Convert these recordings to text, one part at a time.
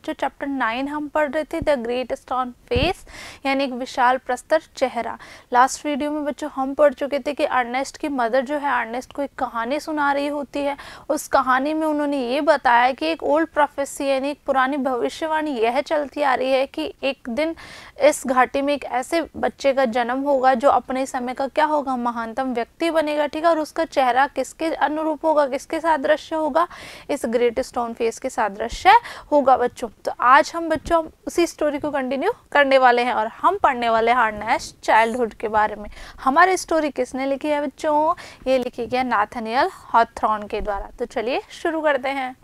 बच्चों चैप्टर 9 हम पढ़ रहे थे, द ग्रेट स्टोन फेस, यानी एक विशाल प्रस्तर चेहरा। लास्ट वीडियो में बच्चों हम पढ़ चुके थे कि अर्नेस्ट की मदर जो है अर्नेस्ट को एक कहानी सुना रही होती है। उस कहानी में उन्होंने ये बताया कि एक ओल्ड प्रोफेसी यानी एक पुरानी भविष्यवाणी यह चलती आ रही है कि एक दिन इस घाटी में एक ऐसे बच्चे का जन्म होगा जो अपने समय का क्या होगा, महानतम व्यक्ति बनेगा, ठीक है। और उसका चेहरा किसके अनुरूप होगा, किसके सादृश्य होगा, इस ग्रेट स्टोन फेस के सादृश्य होगा बच्चों। तो आज हम बच्चों उसी स्टोरी को कंटिन्यू करने वाले हैं और हम पढ़ने वाले हैं अर्नेस्ट चाइल्डहुड के बारे में। हमारी स्टोरी किसने लिखी है बच्चों, ये लिखी गई नाथानियल हॉथॉर्न के द्वारा। तो चलिए शुरू करते हैं।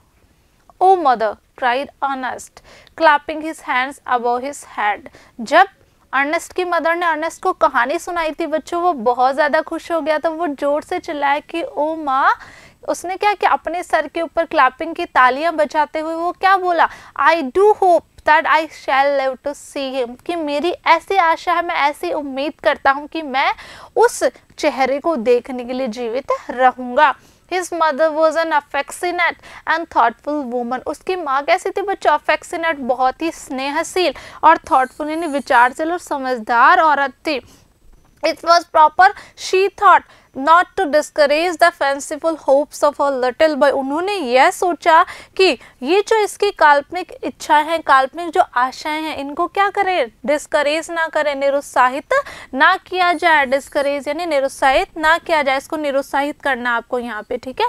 O mother cried Ernest clapping his hands above his head. जब अर्नेस्ट की मदर ने अर्नेस्ट को कहानी सुनाई थी बच्चों, वो बहुत ज़्यादा खुश हो गया। तो वो जोर से चिल्लाया कि ओ माँ। उसने क्या किया, अपने सर के ऊपर क्लैपिंग की तालियां बजाते हुए वो क्या बोला, I do hope that I shall live to see him, कि मेरी ऐसी आशा है, मैं ऐसी उम्मीद करता हूँ कि मैं उस चेहरे को देखने के लिए जीवित रहूँगा। His mother was an affectionate and thoughtful woman. उसकी माँ कैसी थी बच्चों, affectionate बहुत ही स्नेहशील और thoughtful यानी विचारशील और समझदार औरत थी। It was proper, she thought, not to discourage the fanciful hopes of her little boy. उन्होंने यह सोचा कि ये जो इसकी काल्पनिक इच्छाएं हैं, काल्पनिक जो आशाएं हैं, इनको क्या करें, डिस्करेज ना करें, निरुत्साहित ना किया जाए। डिस्करेज यानी निरुत्साहित ना किया जाए, इसको निरुत्साहित करना आपको यहाँ पे, ठीक है।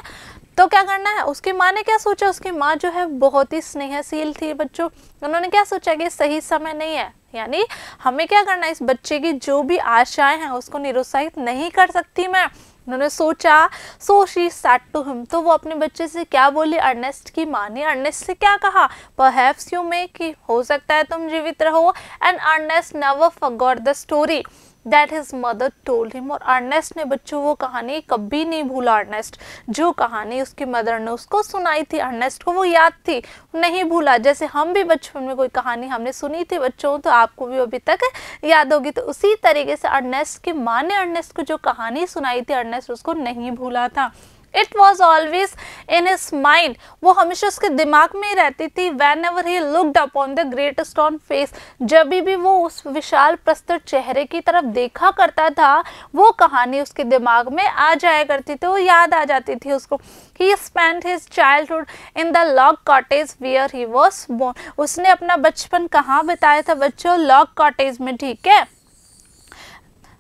तो क्या करना है, उसकी माँ ने क्या सोचा, उसकी माँ जो है बहुत ही स्नेहशील थी बच्चों। उन्होंने क्या सोचा कि सही समय नहीं है, यानी हमें क्या करना है, इस बच्चे की जो भी आशाएं हैं उसको निरुत्साहित नहीं कर सकती मैं। उन्होंने सोचा, so she said to him, तो वो अपने बच्चे से क्या बोली, अर्नेस्ट की माँ ने अर्नेस्ट से क्या कहा, परहैप्स यू मे, कि हो सकता है तुम जीवित रहो। And Ernest never forgot the story that his mother told him. और अर्नेस्ट ने बच्चों वो कहानी कभी नहीं भूला। अर्नेस्ट जो कहानी उसकी मदर ने उसको सुनाई थी, अर्नेस्ट को वो याद थी, नहीं भूला। जैसे हम भी बचपन में कोई कहानी हमने सुनी थी बच्चों, तो आपको भी अभी तक याद होगी। तो उसी तरीके से अर्नेस्ट की माँ ने अर्नेस्ट को जो कहानी सुनाई थी, अर्नेस्ट उसको नहीं भूला था। It was always in his mind, वो हमेशा उसके दिमाग में ही रहती थी। Whenever he looked upon the great stone face, जब भी वो उस विशाल प्रस्तर चेहरे की तरफ देखा करता था, वो कहानी उसके दिमाग में आ जाया करती थी, वो याद आ जाती थी उसको। He spent his childhood in the log cottage where he was born. उसने अपना बचपन कहाँ बिताया था बच्चों, लॉग कॉटेज में, ठीक है।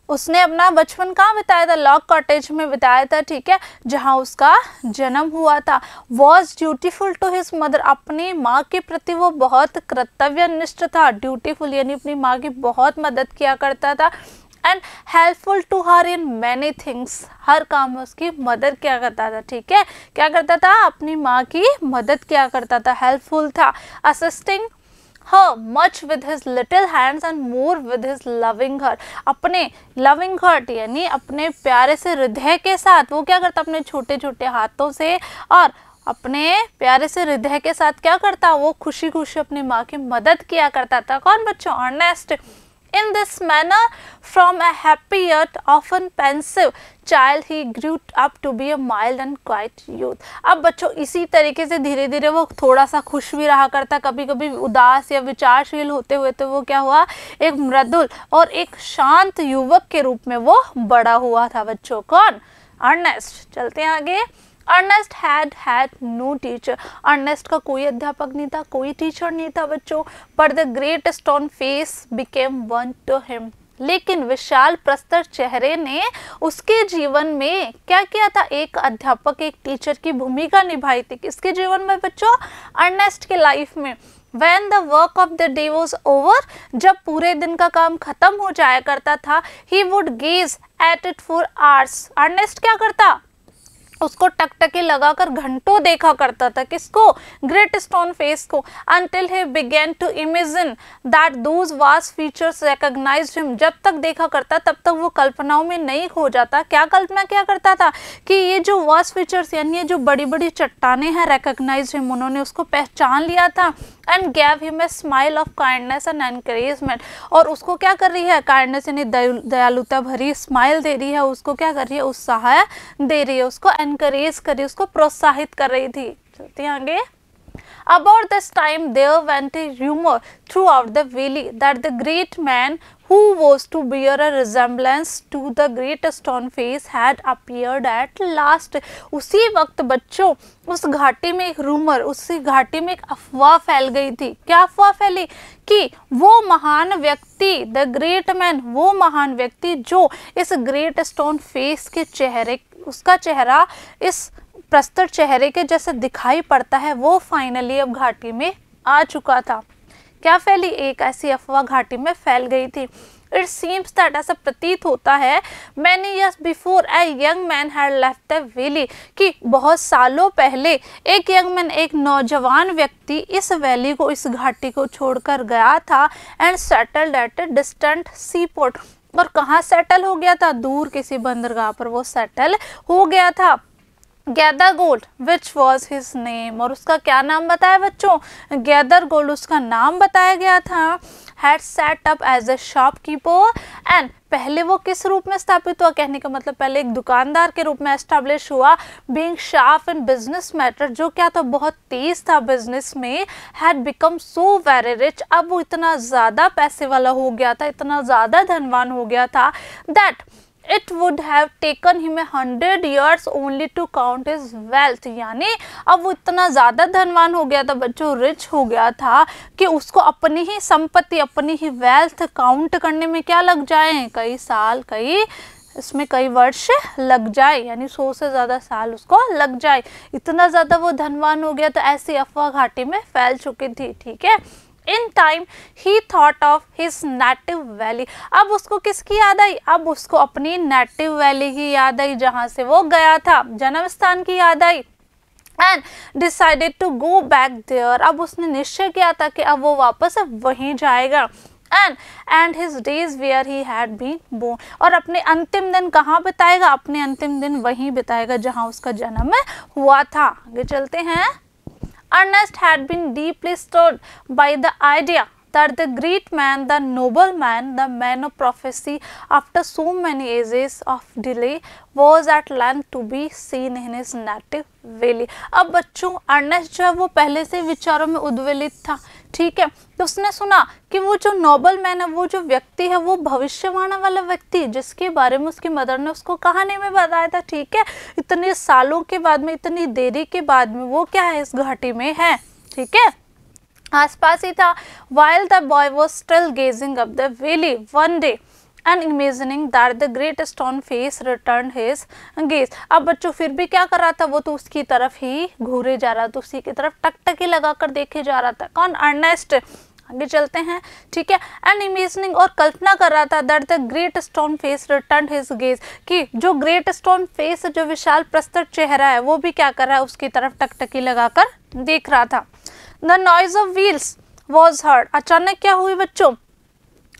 उसने अपना बचपन कहाँ बिताया था, लॉग कॉटेज में बिताया था, ठीक है, जहाँ उसका जन्म हुआ था। Was dutiful to his mother, अपनी माँ के प्रति वो बहुत कर्तव्यनिष्ठ था। ड्यूटीफुल यानी अपनी माँ की बहुत मदद किया करता था। And helpful to her in many things, हर काम में उसकी मदद किया करता था, ठीक है। क्या करता था, अपनी माँ की मदद किया करता था, हेल्पफुल था। Assisting her much with his little hands and more with his loving heart, अपने loving heart यानी अपने प्यारे से हृदय के साथ वो क्या करता, अपने छोटे छोटे हाथों से और अपने प्यारे से हृदय के साथ क्या करता, वो खुशी खुशी अपनी माँ की मदद किया करता था। कौन बच्चों, Ernest. In this manner, from a happy yet often pensive child, he grew up to be a mild and quiet youth. अब बच्चों इसी तरीके से धीरे धीरे वो थोड़ा सा खुश भी रहा करता, कभी कभी उदास या विचारशील होते हुए तो वो क्या हुआ, एक मृदुल और एक शांत युवक के रूप में वो बड़ा हुआ था बच्चों। कौन, अर्नेस्ट। चलते हैं आगे। Ernest had no teacher, Ernest का कोई अध्यापक नहीं था, कोई टीचर नहीं था बच्चों। पर the great stone face became one to him, लेकिन विशाल प्रस्तर चेहरे ने उसके जीवन में क्या किया था, एक अध्यापक, एक टीचर की भूमिका निभाई थी। किसके जीवन में बच्चों, अर्नेस्ट के लाइफ में। When the work of the day was over, जब पूरे दिन का काम खत्म हो जाया करता था, he would gaze at it for hours, Ernest क्या करता, उसको टकटकी लगाकर घंटों देखा करता था। किसको, ग्रेट स्टोन फेस को। until he began to imagine that those vast features recognized him, जब तक देखा करता तब तक वो कल्पनाओं में नहीं खो जाता। क्या कल्पना क्या करता था कि ये जो वास्ट फीचर्स यानी ये जो बड़ी बड़ी चट्टानें हैं, recognized him, उन्होंने उसको पहचान लिया था। and gave him a smile of kindness and encouragement, और उसको क्या कर रही है, काइंडनेस यानी दयालुता भरी स्माइल दे रही है, उसको क्या कर रही है, उत्साह दे रही है, उसको एनकरेज कर रही है, उसको प्रोत्साहित कर रही थी। चलते हैं आगे। About this time there went a rumor throughout the valley that the great man who was to bear a resemblance to the great stone face had appeared at last. उसी वक्त बच्चों उस घाटी में एक रूमर, उसी घाटी में एक अफवाह फैल गई थी। क्या अफवाह फैली? कि वो महान व्यक्ति, द ग्रेट मैन, वो महान व्यक्ति जो इस ग्रेट स्टोन फेस के चेहरे, उसका चेहरा इस प्रस्तर चेहरे के जैसे दिखाई पड़ता है, वो फाइनली अब घाटी में आ चुका था। क्या फैली? एक ऐसी अफवाह घाटी में फैल गई थी। इट सीम्स दैट, ऐसा प्रतीत होता है, many years before a young man had left the valley, कि बहुत सालों पहले एक यंग मैन, एक नौजवान व्यक्ति इस वैली को, इस घाटी को छोड़कर गया था and settled at a distant seaport. और कहाँ सेटल हो गया था? दूर किसी बंदरगाह पर वो सेटल हो गया था। Gather gold which was his name, और उसका क्या नाम बताया बच्चों? गैदर गोल्ड उसका नाम बताया गया था। Had set up as a shopkeeper and, पहले वो किस रूप में स्थापित हुआ? कहने का मतलब पहले एक दुकानदार के रूप में एस्टेब्लिश हुआ। Being sharp in business matter, जो क्या था? बहुत तेज था बिजनेस में। Had become so very rich, अब वो इतना ज़्यादा पैसे वाला हो गया था, इतना ज़्यादा धनवान हो गया था, that It would have taken him 100 years only to count his wealth, यानी अब वो इतना ज़्यादा धनवान हो गया था बच्चों, रिच हो गया था, कि उसको अपनी ही संपत्ति, अपनी ही वेल्थ काउंट करने में क्या लग जाए? कई साल, इसमें कई वर्ष लग जाए, यानी 100 से ज़्यादा साल उसको लग जाए। इतना ज़्यादा वो धनवान हो गया, तो ऐसी अफवाह घाटी में फैल चुकी थी। ठीक है। In time he thought of his native valley, अब उसको किसकी याद आई? अब उसको अपनी नेटिव वैली की याद आई, जहाँ से वो गया था, जन्म स्थान की याद आई। And decided to go back there, अब उसने निश्चय किया था कि अब वो वापस वहीं जाएगा। And his days where he had been born, और अपने अंतिम दिन कहाँ बिताएगा? अपने अंतिम दिन वहीं बिताएगा जहाँ उसका जन्म हुआ था। आगे चलते हैं। Ernest had been deeply stirred by the idea that the great man, the noble man, the man of prophecy, after so many ages of delay, was at length to be seen in his native valley. अब बच्चों Ernest जो है वो पहले से विचारों में उद्वेलित था। ठीक है। तो उसने सुना कि वो जो नोबल मैन है, वो जो व्यक्ति है, वो भविष्यवाणी वाला व्यक्ति, जिसके बारे में उसकी मदर ने उसको कहानी में बताया था। ठीक है। इतने सालों के बाद में, इतनी देरी के बाद में वो क्या है? इस घाटी में है। ठीक है। आसपास ही था। While the boy was still gazing up the valley one day and imagining that the great stone face returned his gaze, अब बच्चों फिर भी क्या कर रहा था? वो तो उसकी तरफ ही घूरे जा रहा था, उसी की तरफ टकटकी लगाकर देखे जा रहा था। कौन? अर्नेस्ट। आगे चलते हैं। ठीक है। एंड इमेजिनिंग, और कल्पना कर रहा था, that the great stone face return his gaze, कि जो ग्रेट स्टोन फेस, जो विशाल प्रस्तर चेहरा है, वो भी क्या कर रहा है? उसकी तरफ टकटकी लगाकर देख रहा था। The noise of wheels was heard, अचानक क्या हुई बच्चों?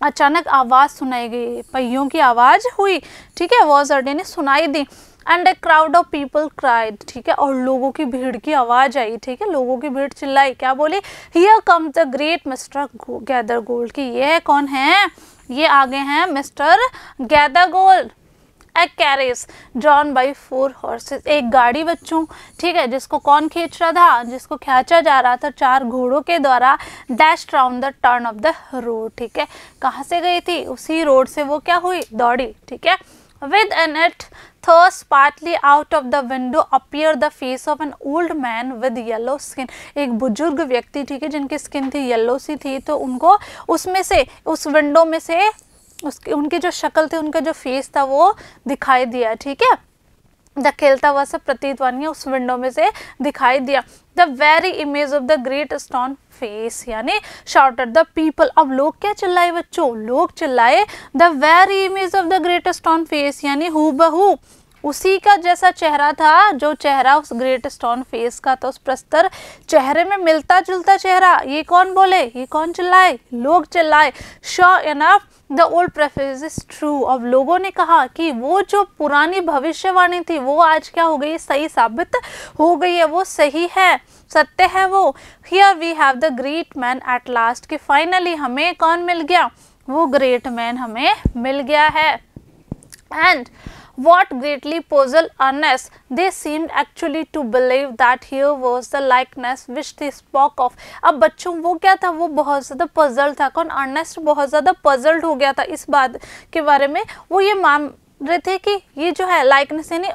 अचानक आवाज सुनाई गई, पहियों की आवाज हुई। ठीक है। वॉज हर्ड यानी सुनाई दी। And a crowd of people cried, ठीक है, और लोगों की भीड़ की आवाज आई। ठीक है। लोगों की भीड़ चिल्लाई, क्या बोली? Here come the great mister gather gold, की ये कौन है? ये आगे हैं mister gather gold. A carriage drawn by 4 horses, एक गाड़ी बच्चों। ठीक है। जिसको कौन खींच रहा था? जिसको खींचा जा रहा था 4 घोड़ों के द्वारा। Dash round the turn off the road. ठीक है। कहाँ से गई थी? उसी रोड से वो क्या हुई? दौड़ी। ठीक है। With an it thus partly out of the window appeared the face of an old man with yellow skin, एक बुजुर्ग व्यक्ति, ठीक है, जिनकी स्किन थी येलो सी थी, तो उनको उसमें से, उस विंडो में से उनकी जो शक्ल थी, उनका जो फेस था वो दिखाई दिया। ठीक है। धकेलता हुआ सा प्रतीत वानी उस विंडो में से दिखाई दिया। The very image of the great stone face, यानी शाउटेड द पीपल, अब लोग क्या चिल्लाए बच्चों? लोग चिल्लाए the very image of the great stone face, यानी हूबहू उसी का जैसा चेहरा था, जो चेहरा उस ग्रेट स्टोन फेस का था, उस प्रस्तर चेहरे में मिलता जुलता चेहरा। ये कौन बोले? ये कौन चिल्लाए? लोग चिल्लाए। Sure enough the old prophecy is true, अब लोगों ने कहा कि वो जो पुरानी भविष्यवाणी थी वो आज क्या हो गई? सही साबित हो गई है, वो सही है, सत्य है वो। Here we have the great man at last, कि फाइनली हमें कौन मिल गया? वो ग्रेट मैन हमें मिल गया है। And What greatly puzzled Ernest, they seemed actually to believe that here was the likeness which they spoke of. अब बच्चों वो क्या था, वो बहुत ज़्यादा पजल था। कौन? अर्नेस्ट बहुत ज़्यादा पजल्ड हो गया था इस बात के बारे में। वो ये मान रहे थे कि ये जो है लाइकनेस यानी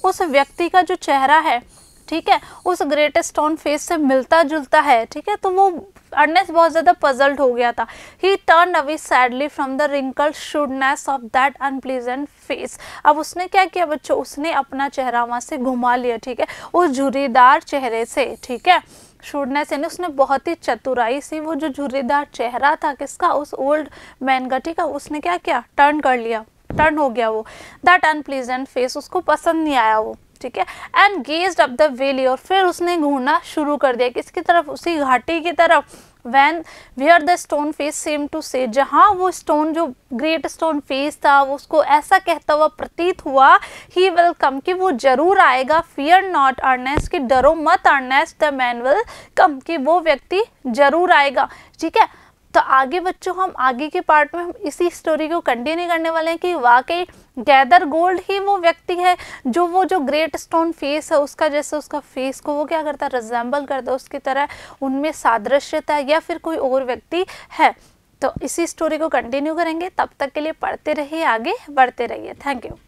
उस व्यक्ति का जो चेहरा है, ठीक है, उस ग्रेट स्टोन फेस से मिलता जुलता है, ठीक है। तो वो अर्नेस्ट बहुत ज़्यादा पजल्ड हो गया था। He turn away sadly from the wrinkled shrewdness of that unpleasant face. अब उसने क्या किया बच्चों, उसने अपना चेहरा वहाँ से घुमा लिया, ठीक है, उस झुर्रीदार चेहरे से, ठीक है। शुडनेस यानी उसने बहुत ही चतुराई से वो जो झुर्रीदार चेहरा था किसका, उस ओल्ड मैन का, ठीक है, उसने क्या किया, टर्न कर लिया, टर्न हो गया वो। दैट अनप्लीजेंट फेस, उसको पसंद नहीं आया वो, ठीक है। And gazed up the valley, और फिर उसने घूरना शुरू कर दिया किसकी तरफ, उसी घाटी की तरफ। When where the stone face seem to say, जहाँ वो स्टोन जो ग्रेट स्टोन फेस था वो उसको ऐसा कहता हुआ प्रतीत हुआ, ही विल कम, कि वो जरूर आएगा। फियर नॉट अर्नेस्ट, कि डरो मत Ernest, the man will come, कि वो व्यक्ति जरूर आएगा, ठीक है। तो आगे बच्चों हम आगे के पार्ट में हम इसी स्टोरी को कंटिन्यू करने वाले हैं कि वाकई गैदर गोल्ड ही वो व्यक्ति है जो वो जो ग्रेट स्टोन फेस है उसका, जैसे उसका फेस को वो क्या करता है, रिजेंबल करता है, उसकी तरह उनमें सादृश्यता है, या फिर कोई और व्यक्ति है। तो इसी स्टोरी को कंटिन्यू करेंगे, तब तक के लिए पढ़ते रहिए, आगे बढ़ते रहिए। Thank you.